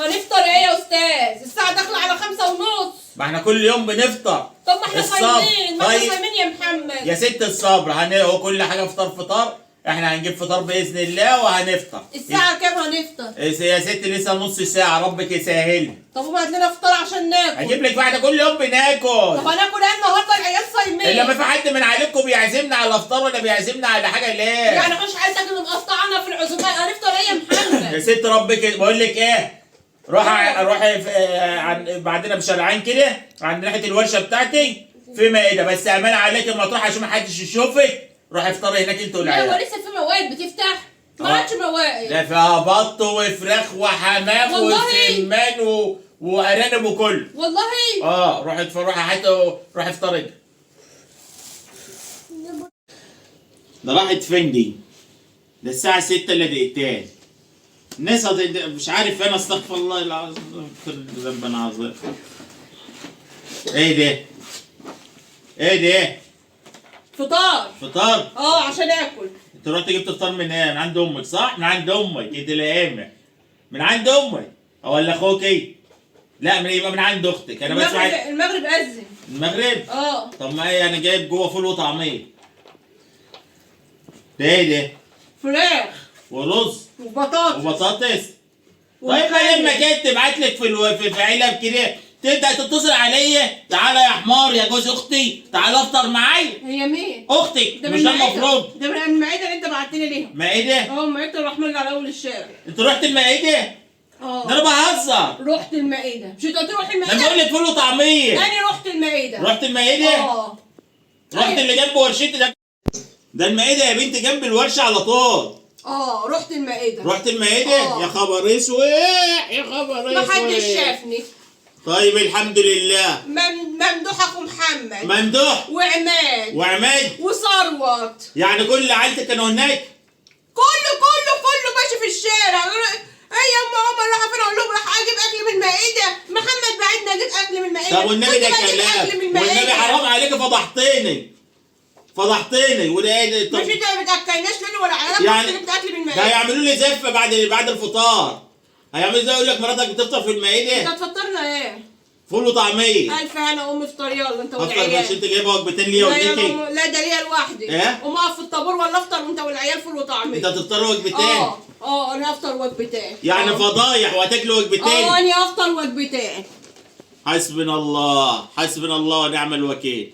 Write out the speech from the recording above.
هنفطر ايه يا استاذ؟ الساعة داخلة على 5:30. ما احنا كل يوم بنفطر. طب ما احنا الصبر. صايمين، ما احنا طيب. صايمين يا محمد. يا ست الصبر، هو كل حاجه فطار. احنا هنجيب فطار باذن الله وهنفطر. الساعة كام هنفطر؟ يا ست لسه نص ساعه، ربك يسهل. طب وما هات لنا فطار عشان ناكل. هجيب لك واحده، كل يوم بناكل. طب هناكل ايه النهارده؟ العيال صايمين. الا ما في حد من عليكم بيعزمنا على فطار ولا بيعزمنا على حاجه ليه؟ يعني مش عايزك اللي مقطعنا في العزومات، هنفطر ايه يا محمد؟ يا ست ربك بقول لك ايه، روحي بعدنا بشارعين كده عند ناحيه الورشه بتاعتي في مائده، بس امان عليك ما تروح عشان ما حدش يشوفك. روحي افطري هناك انت لا والعيال. هو لسه في موائد بتفتح؟ ما عادش موائد. ده فيها بط وفراخ وحمام والله؟ وسمان وارانب وكل. والله؟ روحي روحي افطري. ده راحت فين دي؟ ده الساعة 6 الا دقيقتين. الناس مش عارف انا، استغفر الله العظيم ذنبا عظيم. ايه ده؟ ايه ده؟ فطار. فطار؟ عشان اكل. انت رحت جبت فطار من ايه؟ من عند امك صح؟ من عند امك انت لائمة. من عند امك ولا اخوكي؟ لا يبقى من عند اختك. انا بسمع المغرب اذن. المغرب؟ اه. طب ما ايه، انا جايب جوه فول وطعميه. ده ايه ده؟ فراخ ورز وبطاطس. طيب لما كانت تبعت لك في علب كده تبدا تتصل عليا، تعالى يا حمار يا جوز اختي تعالى افطر معايا. هي مين؟ اختك. مش ده المفروض؟ ده من المائده اللي انت بعتني ليها. مائده؟ مائده الرحمن اللي على اول الشارع. انت رحت المائده؟ ده انا بهزر. رحت المائده. مش انت قلت روحي المائده؟ انا بقول لك فول وطعميه. انا رحت المائده. رحت المائده؟ رحت اللي جنب ورشتي ده المائده يا بنتي جنب الورشه على طول. رحت المائده. رحت المائده؟ يا خبر اسود، يا خبر اسود. محدش شافني. طيب الحمد لله. ممدوح اخو محمد. ممدوح وعماد وثروت. يعني كل عيلتك كانوا هناك؟ كله ماشي في الشارع. ايه يا ام عمر راح فين؟ اقول لهم راح اجيب اكل من المائده. محمد بعتني اجيب اكل من المائده. طب والنبي ده كلام، والنبي حرام عليك، فضحتني وده ايه ده؟ مش انت ما بتاكلناش ليه ولا عيالك يعني جبت اكل من المائده؟ ده هيعملوا لي زفه بعد الفطار. هيعملوا زي يقول لك مراتك بتفطر في المائده. انت هتفطرنا ايه؟ فول وطعميه. الف هنا ام افطر يلا انت افطر والعيال. بس انت جايبه وجبتين ليا وليكي. لا ده ليا لوحدي. قوم اقف في الطابور ولا افطر وانت والعيال فول وطعميه. انت هتفطر وجبتين؟ انا هفطر وجبتين. يعني فضايح وهتاكلوا وجبتين؟ انا هفطر وجبتين. حسبنا الله ونعم الوكيل.